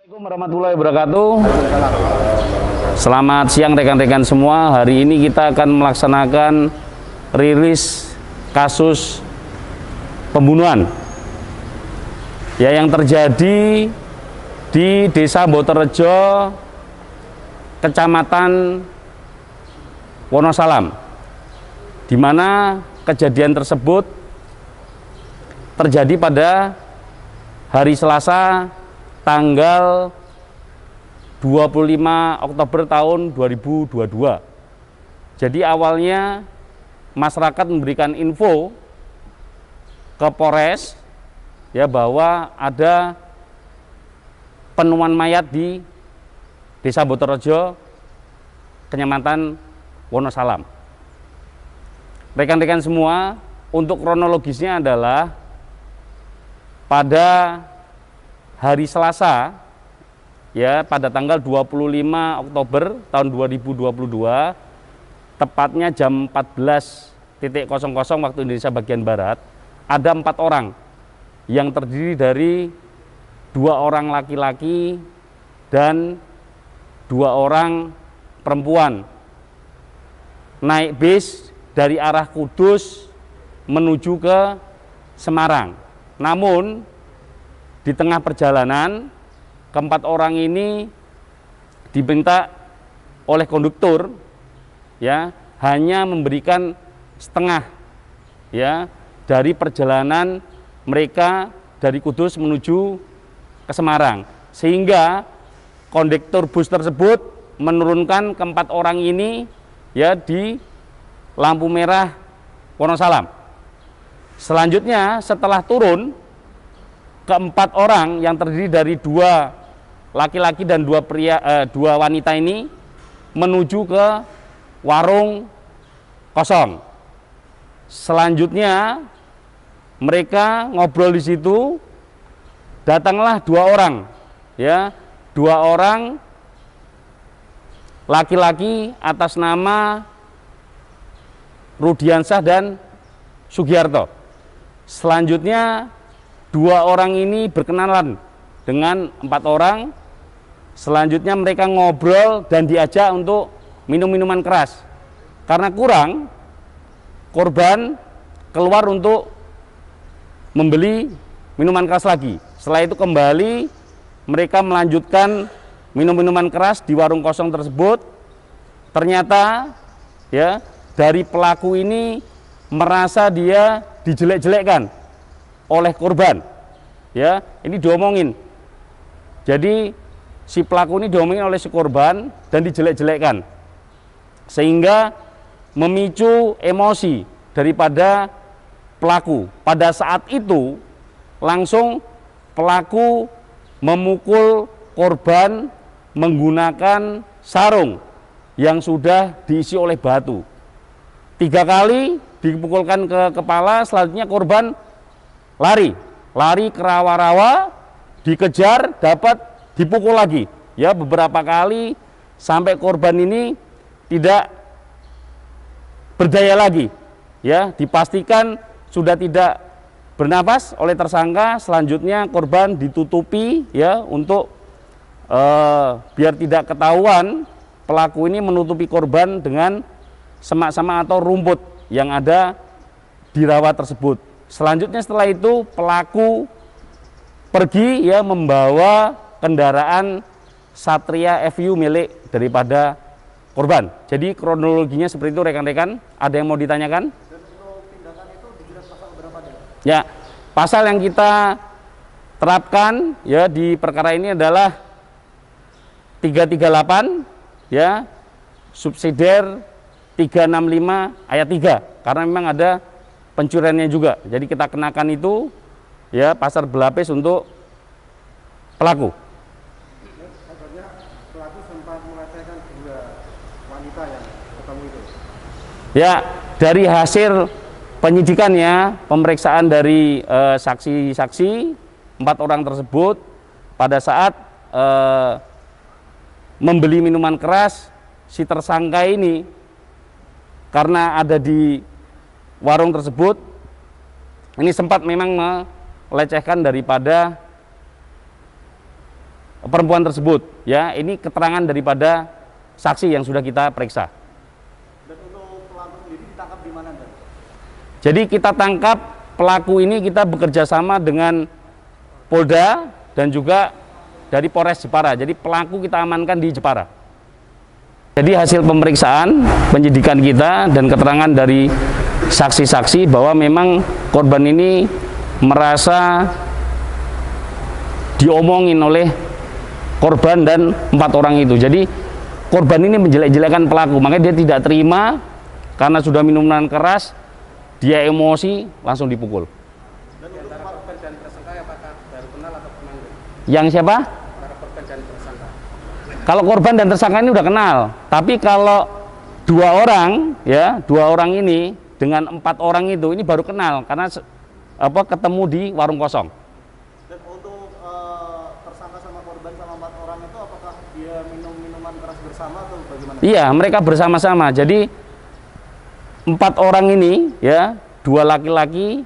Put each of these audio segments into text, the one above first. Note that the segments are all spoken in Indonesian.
Assalamualaikum warahmatullahi wabarakatuh. Selamat siang rekan-rekan semua. Hari ini kita akan melaksanakan rilis kasus pembunuhan ya yang terjadi di Desa Boterejo, Kecamatan Wonosalam, di mana kejadian tersebut terjadi pada hari Selasa tanggal 25 Oktober tahun 2022. Jadi awalnya masyarakat memberikan info ke Polres ya bahwa ada penemuan mayat di Desa Boterejo, Kecamatan Wonosalam. Rekan-rekan semua, untuk kronologisnya adalah pada hari Selasa ya pada tanggal 25 Oktober tahun 2022, tepatnya jam 14.00 waktu Indonesia bagian Barat, ada 4 orang yang terdiri dari 2 orang laki-laki dan 2 orang perempuan naik bis dari arah Kudus menuju ke Semarang. Namun di tengah perjalanan, keempat orang ini diminta oleh konduktur ya hanya memberikan setengah ya dari perjalanan mereka dari Kudus menuju ke Semarang, sehingga konduktur bus tersebut menurunkan keempat orang ini ya di lampu merah Wonosalam. Selanjutnya setelah turun, keempat orang yang terdiri dari 2 laki-laki dan 2 wanita ini menuju ke warung kosong. Selanjutnya mereka ngobrol di situ, datanglah 2 orang ya, 2 orang laki-laki atas nama Rudiansyah dan Sugiarto. Selanjutnya 2 orang ini berkenalan dengan 4 orang. Selanjutnya mereka ngobrol dan diajak untuk minum minuman keras. Karena kurang, korban keluar untuk membeli minuman keras lagi. Setelah itu kembali mereka melanjutkan minum minuman keras di warung kosong tersebut. Ternyata ya dari pelaku ini merasa dia dijelek-jelekkan oleh korban ya, ini diomongin. Jadi si pelaku ini diomongin oleh si korban dan dijelek-jelekkan, sehingga memicu emosi daripada pelaku. Pada saat itu langsung pelaku memukul korban menggunakan sarung yang sudah diisi oleh batu. 3 kali dipukulkan ke kepala. Selanjutnya korban lari ke rawa-rawa, dikejar, dapat dipukul lagi ya beberapa kali sampai korban ini tidak berdaya lagi ya, dipastikan sudah tidak bernapas oleh tersangka. Selanjutnya korban ditutupi ya untuk biar tidak ketahuan. Pelaku ini menutupi korban dengan semak-semak atau rumput yang ada di rawa tersebut. Selanjutnya setelah itu pelaku pergi ya membawa kendaraan Satria FU milik daripada korban. Jadi kronologinya seperti itu rekan-rekan. Ada yang mau ditanyakan? Dan untuk tindakan itu dijerat pasal berapa? Ya, pasal yang kita terapkan ya di perkara ini adalah 338 ya, subsidiar 365 ayat 3, karena memang ada pencuriannya juga. Jadi kita kenakan itu ya pasal berlapis untuk pelaku. Kabarnya pelaku sempat melecehkan 2 wanita yang ketemu itu. Ya, dari hasil penyidikannya, pemeriksaan dari saksi-saksi 4 orang tersebut pada saat membeli minuman keras, si tersangka ini karena ada di warung tersebut ini sempat memang melecehkan daripada perempuan tersebut. Ya, ini keterangan daripada saksi yang sudah kita periksa. Dan untuk pelaku sendiri ditangkap di mana, Dan? Jadi kita tangkap pelaku ini, kita bekerja sama dengan Polda dan juga dari Polres Jepara. Jadi pelaku kita amankan di Jepara. Jadi hasil pemeriksaan penyidikan kita dan keterangan dari saksi-saksi bahwa memang korban ini merasa diomongin oleh korban dan 4 orang itu. Jadi korban ini menjelek-jelekan pelaku, makanya dia tidak terima karena sudah minum minuman keras, dia emosi langsung dipukul. Dan untuk korban dan tersangka apakah baru kenal atau pernah? Yang siapa? Para korban dan tersangka. Kalau korban dan tersangka ini udah kenal, tapi kalau 2 orang, ya 2 orang ini dengan 4 orang itu ini baru kenal karena ketemu di warung kosong. Dan untuk tersangka sama korban sama 4 orang itu apakah dia minum minuman keras bersama atau bagaimana? Iya, mereka bersama-sama. Jadi 4 orang ini, ya 2 laki-laki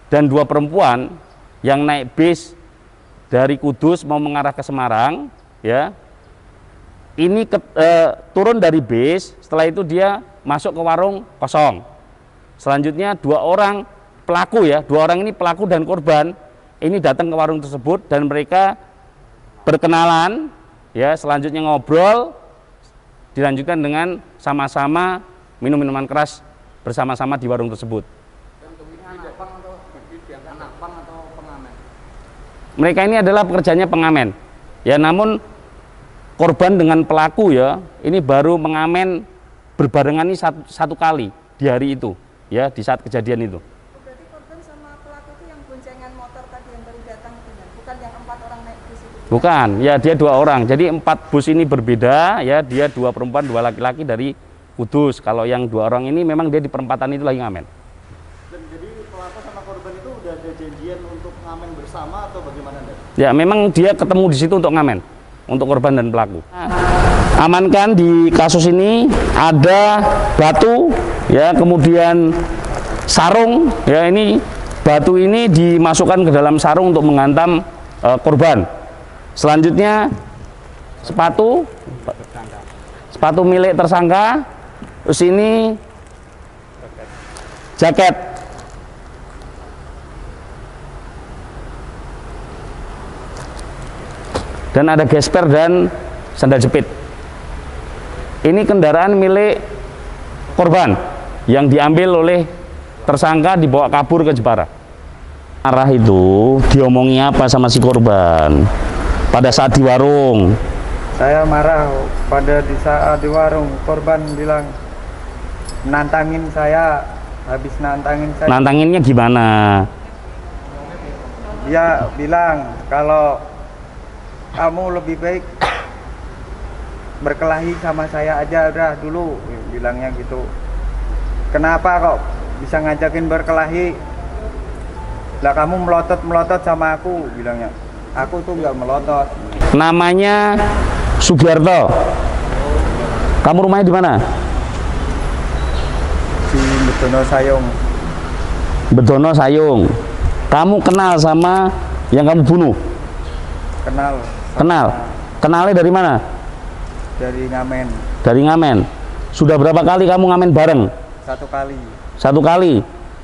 dan 2 perempuan yang naik bis dari Kudus mau mengarah ke Semarang, ya. Ini turun dari bis, setelah itu dia masuk ke warung kosong. Selanjutnya 2 orang pelaku, ya 2 orang ini pelaku dan korban ini datang ke warung tersebut dan mereka berkenalan, ya selanjutnya ngobrol, dilanjutkan dengan sama-sama minum minuman keras bersama-sama di warung tersebut. Mereka ini adalah pekerjaannya pengamen, ya namun korban dengan pelaku, ya ini baru mengamen berbarengan ini satu kali di hari itu, ya di saat kejadian itu. Berarti korban sama pelaku itu yang boncengan motor tadi yang baru datang itu, bukan yang 4 orang naik bus itu? Bukan, ya dia 2 orang. Jadi 4 bus ini berbeda, ya dia 2 perempuan 2 laki-laki dari Kudus. Kalau yang 2 orang ini memang dia di perempatan itu lagi ngamen. Dan jadi pelaku sama korban itu udah ada janjian untuk ngamen bersama atau bagaimana, Dan? Ya memang dia ketemu di situ untuk ngamen, untuk korban dan pelaku. Amankan di kasus ini ada batu, ya kemudian sarung, ya ini batu ini dimasukkan ke dalam sarung untuk menghantam korban. Selanjutnya sepatu milik tersangka, terus ini jaket. Dan ada gesper dan sandal jepit. Ini kendaraan milik korban yang diambil oleh tersangka dibawa kabur ke Jepara. Arah itu diomongi apa sama si korban pada saat di warung? Saya marah pada di saat di warung, korban bilang nantangin saya, habis nantangin saya. Nantanginnya gimana? Dia bilang kalau kamu lebih baik berkelahi sama saya aja udah dulu, bilangnya gitu. Kenapa kok bisa ngajakin berkelahi? Lah kamu melotot sama aku, bilangnya. Aku tuh nggak melotot. Namanya Sugiarto. Kamu rumahnya di mana? Di Bedono Sayung. Bedono Sayung. Kamu kenal sama yang kamu bunuh? Kenal. Kenal. Kenalnya dari mana? Dari ngamen. Dari ngamen. Sudah berapa kali kamu ngamen bareng? 1 kali. 1 kali.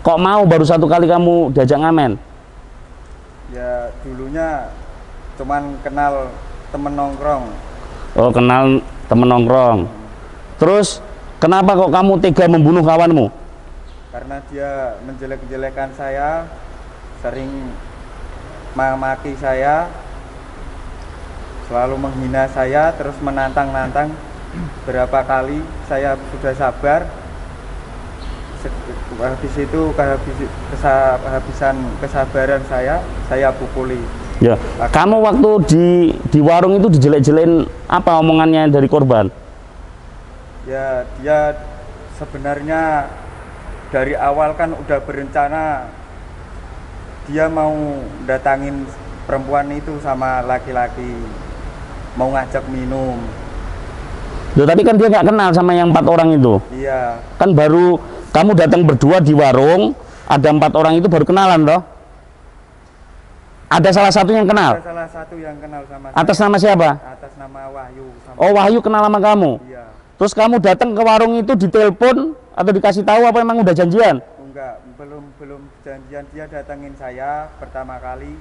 Kok mau baru 1 kali kamu diajak ngamen? Ya dulunya cuman kenal temen nongkrong. Oh, kenal temen nongkrong. Terus kenapa kok kamu tega membunuh kawanmu? Karena dia menjelek-jelekan saya, sering memaki saya, selalu menghina saya, terus menantang-nantang. Berapa kali saya sudah sabar, habis itu kehabisan kesabaran saya pukuli. Ya, kamu waktu di warung itu dijelek-jelekin apa omongannya dari korban? Ya dia sebenarnya dari awal kan udah berencana dia mau datangin perempuan itu sama laki-laki, mau ngajak minum. Loh, tapi kan dia nggak kenal sama yang 4 orang itu. Iya. Kan baru kamu datang berdua di warung, ada 4 orang itu baru kenalan toh. Ada salah satu yang kenal? Ada salah satu yang kenal sama Atas saya. nama siapa? Atas nama Wahyu sama Oh, Wahyu kenal sama kamu. Iya. Terus kamu datang ke warung itu ditelepon atau dikasih tahu apa emang udah janjian? Enggak, belum janjian. Dia datengin saya pertama kali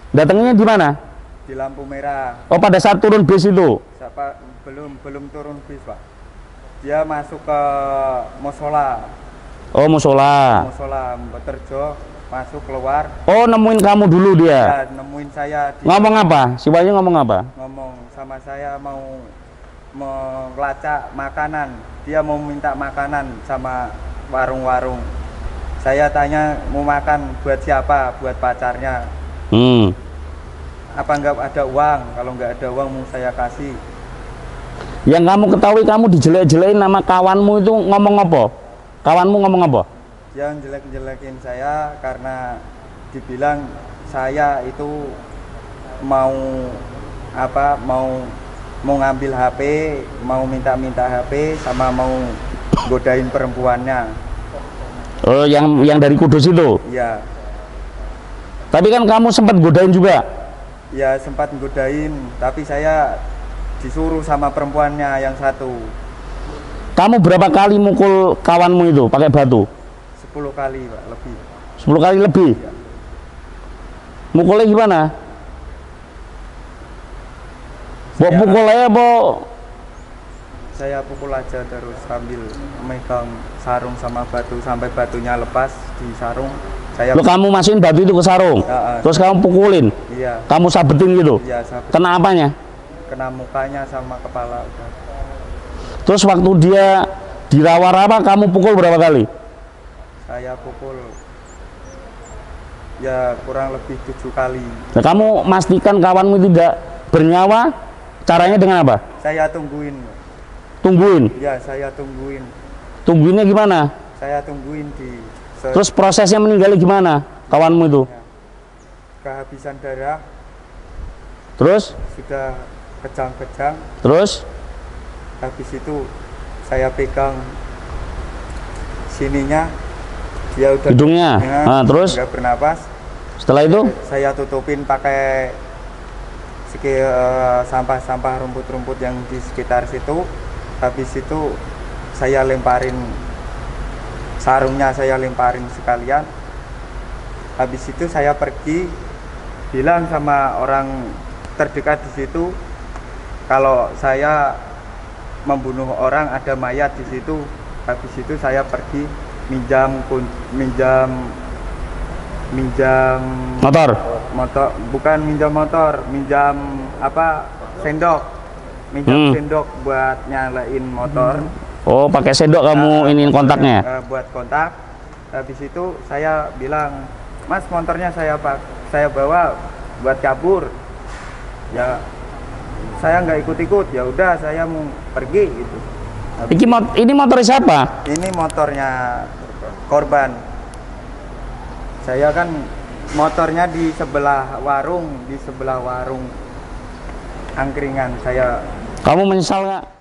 Datangnya di mana? di lampu merah. Oh, pada saat turun bis itu. Siapa belum turun bis, Pak. Dia masuk ke musola. Oh, musola. Musola Beterjo, masuk keluar. Oh, nemuin kamu dulu dia. Ya, nemuin saya Ngomong apa? Si Wahyu ngomong apa? ngomong sama saya mau melacak makanan. Dia mau minta makanan sama warung-warung. Saya tanya mau makan buat siapa? Buat pacarnya. Apa enggak ada uang? Kalau enggak ada uang mau saya kasih. Yang kamu ketahui kamu dijelek-jelekin nama kawanmu itu ngomong apa? Kawanmu ngomong apa? Yang jelek-jelekin saya karena dibilang saya itu mau mau ngambil HP, mau minta HP sama mau godain perempuannya. Oh, yang dari Kudus itu. Iya. Tapi kan kamu sempat godain juga. Ya sempat godain, tapi saya disuruh sama perempuannya yang satu. Kamu berapa kali mukul kawanmu itu pakai batu? 10 kali, Pak, lebih. 10 kali lebih. Iya. Mukulnya gimana? Bawa pukul aja, Saya pukul aja terus sambil megang sarung sama batu sampai batunya lepas di sarung. Saya Lo kamu masukin batu itu ke sarung, Ya, terus kamu pukulin, iya, kamu sabetin gitu. iya, sabit. Kena apanya? Kena mukanya sama kepala udah. Terus waktu dia dirawat-rawat, kamu pukul berapa kali? Saya pukul ya kurang lebih 7 kali. Nah, kamu pastikan kawanmu itu tidak bernyawa, caranya dengan apa? Saya tungguin. Tungguin. Ya, saya tungguin. Tungguinnya gimana? Saya tungguin di Terus prosesnya meninggalnya gimana kawanmu itu? kehabisan darah, Terus? sudah kejang-kejang. Terus? Habis itu saya pegang sininya, dia udah Hidungnya. Nah, terus? nggak bernapas. Setelah itu? Saya tutupin pakai sampah-sampah rumput-rumput yang di sekitar situ. Habis itu saya lemparin sarungnya, saya lemparin sekalian. Habis itu saya pergi bilang sama orang terdekat di situ kalau saya membunuh orang, ada mayat di situ. Habis itu saya pergi minjam Motor. bukan minjam motor, minjam sendok, sendok buat nyalain motor. Oh, pakai sendok kamu iniin kontaknya? Buat kontak. Habis itu saya bilang, Mas, motornya saya bawa buat kabur. Ya saya nggak ikut-ikut, ya udah saya mau pergi gitu. Ini motor siapa? Ini motornya korban. Saya kan motornya di sebelah warung angkringan. Saya Kamu menyesal nggak?